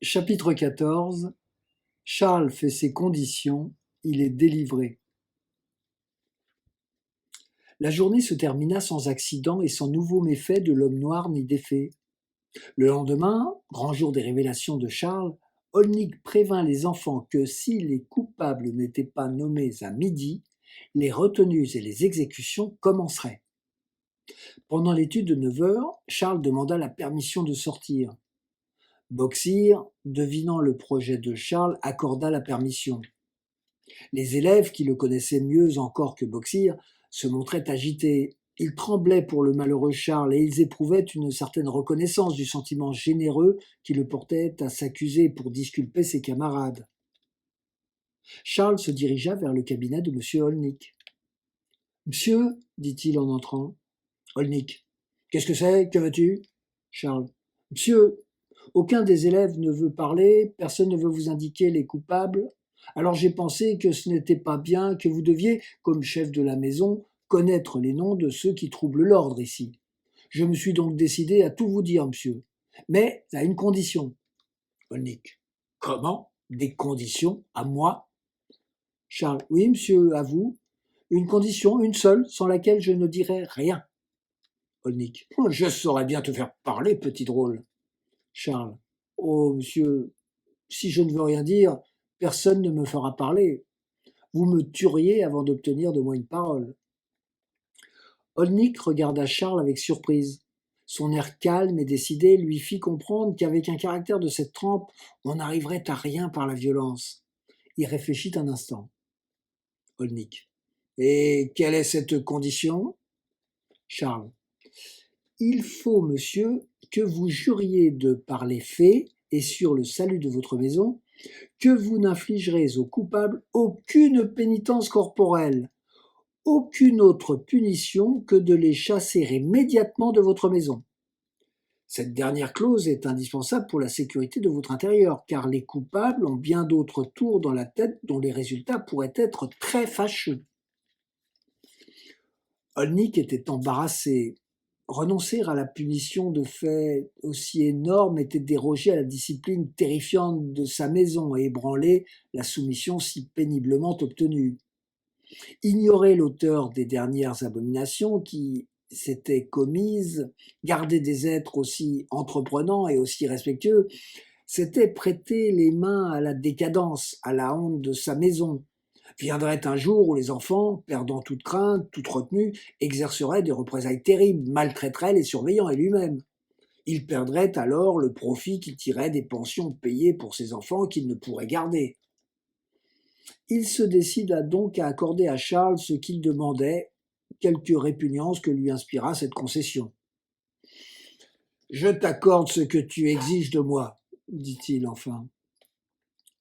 Chapitre 14. Charles fait ses conditions, il est délivré. La journée se termina sans accident et sans nouveau méfait de l'homme noir ni d'effet. Le lendemain, grand jour des révélations de Charles, Olnik prévint les enfants que si les coupables n'étaient pas nommés à midi, les retenues et les exécutions commenceraient. Pendant l'étude de 9 heures, Charles demanda la permission de sortir. Boxir, devinant le projet de Charles, accorda la permission. Les élèves, qui le connaissaient mieux encore que Boxir, se montraient agités. Ils tremblaient pour le malheureux Charles et ils éprouvaient une certaine reconnaissance du sentiment généreux qui le portait à s'accuser pour disculper ses camarades. Charles se dirigea vers le cabinet de M. Olnik. « Monsieur, dit-il en entrant. Olnik. Qu'est-ce que c'est? Que veux-tu? Charles. Monsieur, aucun des élèves ne veut parler, personne ne veut vous indiquer les coupables. Alors j'ai pensé que ce n'était pas bien, que vous deviez, comme chef de la maison, connaître les noms de ceux qui troublent l'ordre ici. Je me suis donc décidé à tout vous dire, monsieur, mais à une condition. Olnik. Comment? Des conditions à moi? Charles. Oui, monsieur, à vous. Une condition, une seule, sans laquelle je ne dirai rien. Olnik. Je saurais bien te faire parler, petit drôle. Charles. Oh, monsieur, si je ne veux rien dire, personne ne me fera parler. Vous me tueriez avant d'obtenir de moi une parole. Olnik regarda Charles avec surprise. Son air calme et décidé lui fit comprendre qu'avec un caractère de cette trempe, on n'arriverait à rien par la violence. Il réfléchit un instant. Olnik. Et quelle est cette condition? Charles. Il faut, monsieur, que vous juriez de par les faits et sur le salut de votre maison, que vous n'infligerez aux coupables aucune pénitence corporelle, aucune autre punition que de les chasser immédiatement de votre maison. Cette dernière clause est indispensable pour la sécurité de votre intérieur, car les coupables ont bien d'autres tours dans la tête dont les résultats pourraient être très fâcheux. Olnik était embarrassé. Renoncer à la punition de faits aussi énormes était déroger à la discipline terrifiante de sa maison et ébranler la soumission si péniblement obtenue. Ignorer l'auteur des dernières abominations qui s'étaient commises, garder des êtres aussi entreprenants et aussi respectueux, c'était prêter les mains à la décadence, à la honte de sa maison. Viendrait un jour où les enfants, perdant toute crainte, toute retenue, exerceraient des représailles terribles, maltraiteraient les surveillants et lui-même. Il perdrait alors le profit qu'il tirait des pensions payées pour ses enfants qu'il ne pourrait garder. Il se décida donc à accorder à Charles ce qu'il demandait, quelque répugnance que lui inspira cette concession. « Je t'accorde ce que tu exiges de moi, » dit-il enfin.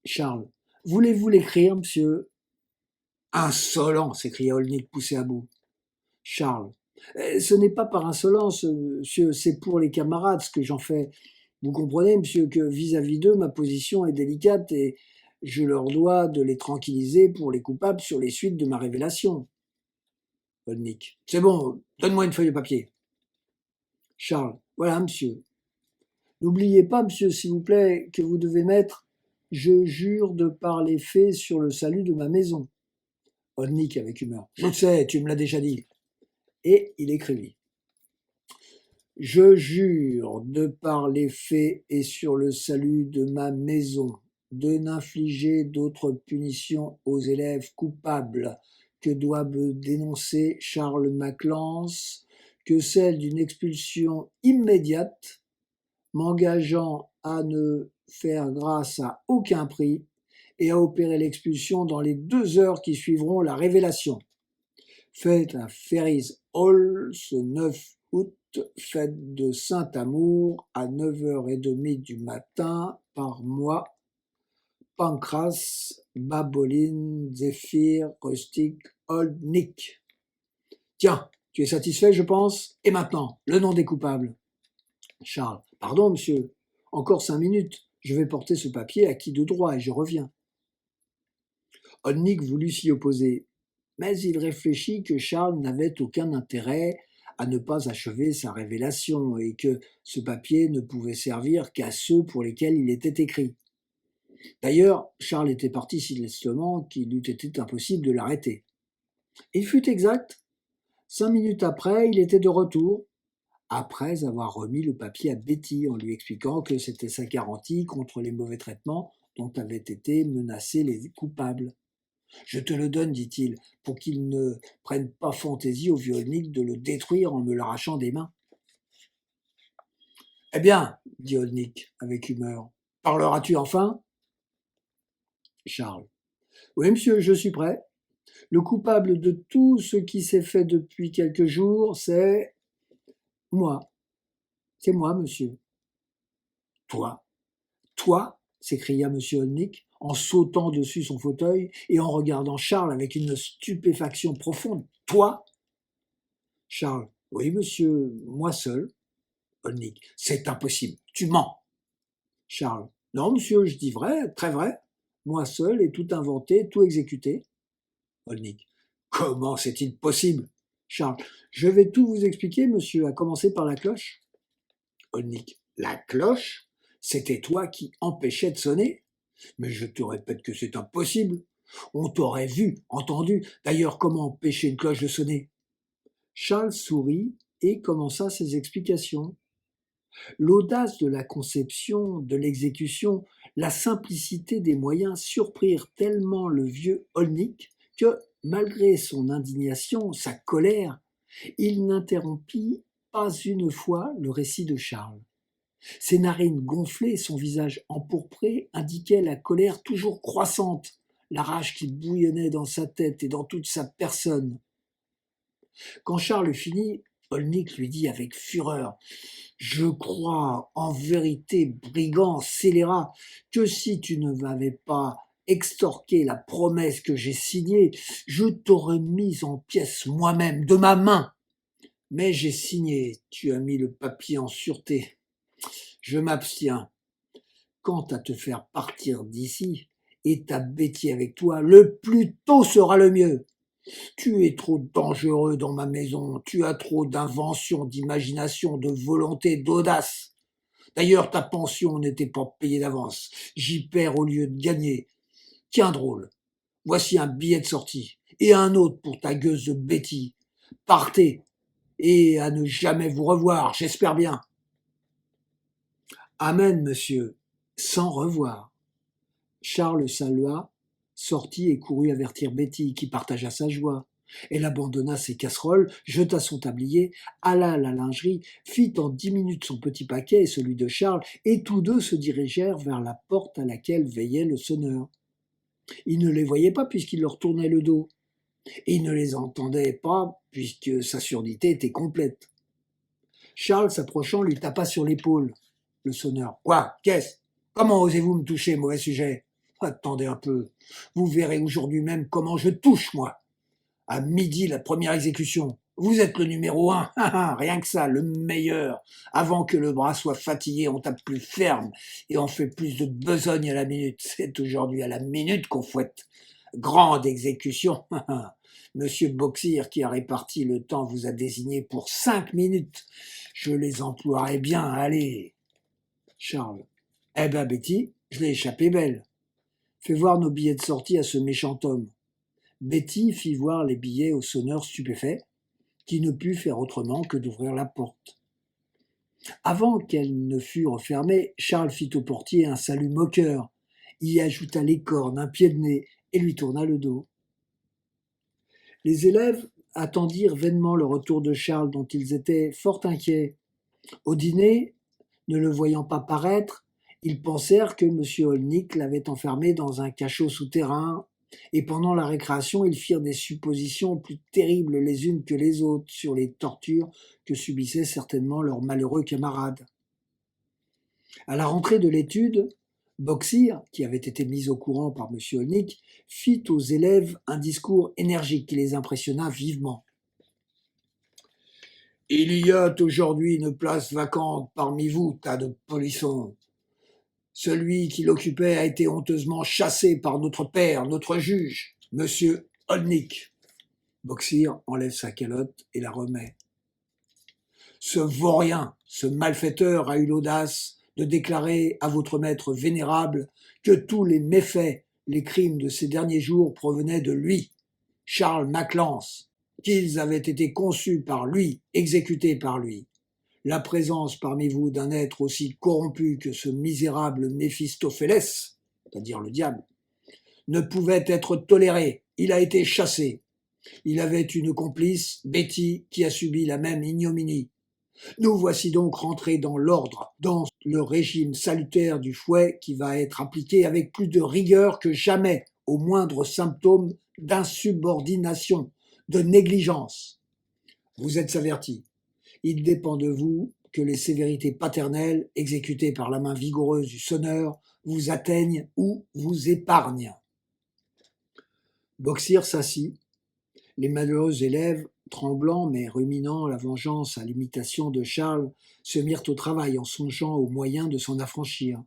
Charles. « Voulez-vous l'écrire, monsieur ?» Insolent, s'écria Olnik poussé à bout. Charles. Ce n'est pas par insolence, monsieur, c'est pour les camarades ce que j'en fais. Vous comprenez, monsieur, que vis-à-vis d'eux, ma position est délicate et je leur dois de les tranquilliser pour les coupables sur les suites de ma révélation. Olnik. C'est bon, donne-moi une feuille de papier. Charles. Voilà, monsieur. N'oubliez pas, monsieur, s'il vous plaît, que vous devez mettre « Je jure de par les faits sur le salut de ma maison ». Olnik avec humeur. Je sais, tu me l'as déjà dit. Et il écrivit. Je jure de par les faits et sur le salut de ma maison de n'infliger d'autres punitions aux élèves coupables que doivent dénoncer Charles Maclance que celle d'une expulsion immédiate, m'engageant à ne faire grâce à aucun prix et à opérer l'expulsion dans les 2 heures qui suivront la révélation. Fête à Ferry's Hall ce 9 août, fête de Saint-Amour à 9h30 du matin par moi, Pancras, Baboline, Zéphyr, Rustic, Olnik. Tiens, tu es satisfait, je pense? Et maintenant, le nom des coupables. Charles. Pardon, monsieur. Encore 5 minutes. Je vais porter ce papier à qui de droit et je reviens. Olnik voulut s'y opposer, mais il réfléchit que Charles n'avait aucun intérêt à ne pas achever sa révélation et que ce papier ne pouvait servir qu'à ceux pour lesquels il était écrit. D'ailleurs, Charles était parti si lestement qu'il eût été impossible de l'arrêter. Il fut exact. 5 minutes après, il était de retour, après avoir remis le papier à Betty en lui expliquant que c'était sa garantie contre les mauvais traitements dont avaient été menacés les coupables. Je te le donne, dit-il, pour qu'il ne prenne pas fantaisie au vieux Olnick de le détruire en me l'arrachant des mains. Eh bien, dit Olnick avec humeur, parleras-tu enfin? Charles. Oui, monsieur, je suis prêt. Le coupable de tout ce qui s'est fait depuis quelques jours, c'est moi. C'est moi, monsieur. Toi? Toi? S'écria monsieur Olnick, en sautant dessus son fauteuil et en regardant Charles avec une stupéfaction profonde. Toi? Charles. Oui, monsieur, moi seul. Olnick. C'est impossible. Tu mens. Charles. Non, monsieur, je dis vrai, très vrai. Moi seul ai tout inventé, tout exécuté. Olnick. Comment c'est-il possible? Charles. Je vais tout vous expliquer, monsieur, à commencer par la cloche. Olnick. La cloche? C'était toi qui empêchais de sonner? Mais je te répète que c'est impossible. On t'aurait vu, entendu. D'ailleurs, comment empêcher une cloche de sonner? Charles sourit et commença ses explications. L'audace de la conception, de l'exécution, la simplicité des moyens surprirent tellement le vieux Olnick que, malgré son indignation, sa colère, il n'interrompit pas une fois le récit de Charles. Ses narines gonflées et son visage empourpré indiquaient la colère toujours croissante, la rage qui bouillonnait dans sa tête et dans toute sa personne. Quand Charles finit, Olnick lui dit avec fureur: « Je crois, en vérité, brigand, scélérat, que si tu ne m'avais pas extorqué la promesse que j'ai signée, je t'aurais mise en pièces moi-même, de ma main. Mais j'ai signé, tu as mis le papier en sûreté. Je m'abstiens. Quant à te faire partir d'ici, et ta Betty avec toi, le plus tôt sera le mieux. Tu es trop dangereux dans ma maison, tu as trop d'invention, d'imagination, de volonté, d'audace. D'ailleurs, ta pension n'était pas payée d'avance. J'y perds au lieu de gagner. Tiens drôle, voici un billet de sortie, et un autre pour ta gueuse de Betty. Partez, et à ne jamais vous revoir, j'espère bien. Amen, monsieur, sans revoir. Charles salua, sortit et courut avertir Betty, qui partagea sa joie. Elle abandonna ses casseroles, jeta son tablier, alla à la lingerie, fit en 10 minutes son petit paquet et celui de Charles, et tous deux se dirigèrent vers la porte à laquelle veillait le sonneur. Il ne les voyait pas puisqu'il leur tournait le dos, et il ne les entendait pas puisque sa surdité était complète. Charles, s'approchant, lui tapa sur l'épaule. Le sonneur. « Quoi? Qu'est-ce? Comment osez-vous me toucher, mauvais sujet? Attendez un peu. Vous verrez aujourd'hui même comment je touche, moi. À midi, la première exécution. Vous êtes le numéro 1. Rien que ça, le meilleur. Avant que le bras soit fatigué, on tape plus ferme et on fait plus de besogne à la minute. C'est aujourd'hui à la minute qu'on fouette. Grande exécution. Monsieur Boxir, qui a réparti le temps, vous a désigné pour 5 minutes. Je les emploierai bien, allez. Charles. Eh ben, Betty, je l'ai échappé belle. Fais voir nos billets de sortie à ce méchant homme. Betty fit voir les billets au sonneur stupéfait, qui ne put faire autrement que d'ouvrir la porte. Avant qu'elle ne fût refermée, Charles fit au portier un salut moqueur, y ajouta les cornes, un pied de nez, et lui tourna le dos. Les élèves attendirent vainement le retour de Charles, dont ils étaient fort inquiets. Au dîner, ne le voyant pas paraître, ils pensèrent que M. Olnick l'avait enfermé dans un cachot souterrain, et pendant la récréation, ils firent des suppositions plus terribles les unes que les autres sur les tortures que subissaient certainement leurs malheureux camarades. À la rentrée de l'étude, Boxir, qui avait été mis au courant par M. Olnick, fit aux élèves un discours énergique qui les impressionna vivement. « Il y a aujourd'hui une place vacante parmi vous, tas de polissons. Celui qui l'occupait a été honteusement chassé par notre père, notre juge, M. Olnick. » Boxir enlève sa calotte et la remet. Ce vaurien, ce malfaiteur a eu l'audace de déclarer à votre maître vénérable que tous les méfaits, les crimes de ces derniers jours provenaient de lui, Charles MacLance, qu'ils avaient été conçus par lui, exécutés par lui. La présence parmi vous d'un être aussi corrompu que ce misérable Méphistophélès, c'est-à-dire le diable, ne pouvait être tolérée. Il a été chassé. Il avait une complice, Betty, qui a subi la même ignominie. Nous voici donc rentrés dans l'ordre, dans le régime salutaire du fouet qui va être appliqué avec plus de rigueur que jamais au moindre symptôme d'insubordination, de négligence. Vous êtes avertis. Il dépend de vous que les sévérités paternelles, exécutées par la main vigoureuse du sonneur, vous atteignent ou vous épargnent. Boxir s'assit. Les malheureux élèves, tremblants mais ruminant la vengeance à l'imitation de Charles, se mirent au travail en songeant aux moyens de s'en affranchir.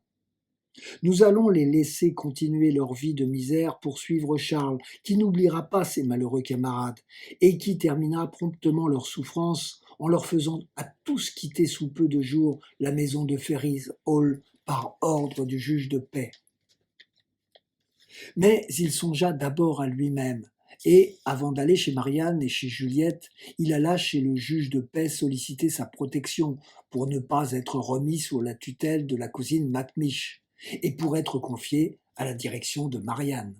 Nous allons les laisser continuer leur vie de misère pour suivre Charles, qui n'oubliera pas ses malheureux camarades, et qui terminera promptement leur souffrance en leur faisant à tous quitter sous peu de jours la maison de Ferris Hall par ordre du juge de paix. Mais il songea d'abord à lui-même, et, avant d'aller chez Marianne et chez Juliette, il alla chez le juge de paix solliciter sa protection pour ne pas être remis sous la tutelle de la cousine Macmiche, et pour être confié à la direction de Marianne.